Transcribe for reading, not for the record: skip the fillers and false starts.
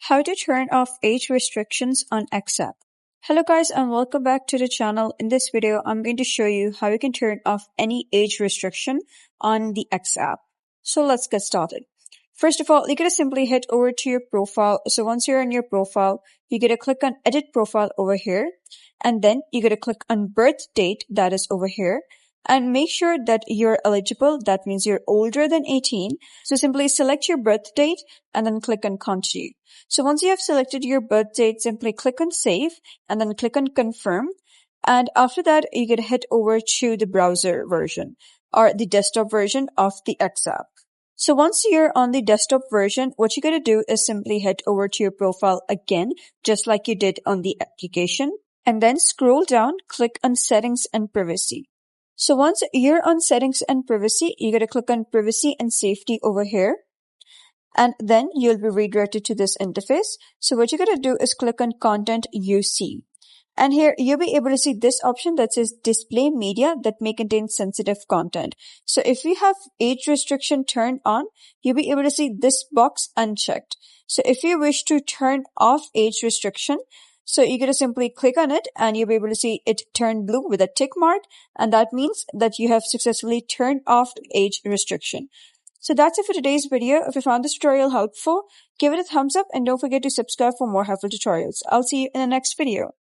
How to turn off age restrictions on X app. Hello guys and welcome back to the channel. In this video, I'm going to show you how you can turn off any age restriction on the X app. So let's get started. First of all, you're going to simply head over to your profile. So once you're in your profile, you're going to click on edit profile over here. And then you're going to click on birth date, that is over here. And make sure that you're eligible. That means you're older than 18. So simply select your birth date and then click on continue. So once you have selected your birth date, simply click on save and then click on confirm. And after that, you're going to head over to the browser version or the desktop version of the X app. So once you're on the desktop version, what you're going to do is simply head over to your profile again, just like you did on the application. And then scroll down, click on settings and privacy. So once you're on settings and privacy, you're going to click on privacy and safety over here. And then you'll be redirected to this interface. So what you're going to do is click on content you see. And here you'll be able to see this option that says display media that may contain sensitive content. So if you have age restriction turned on, you'll be able to see this box unchecked. So if you wish to turn off age restriction, so you're going to simply click on it and you'll be able to see it turn blue with a tick mark. And that means that you have successfully turned off age restriction. So that's it for today's video. If you found this tutorial helpful, give it a thumbs up and don't forget to subscribe for more helpful tutorials. I'll see you in the next video.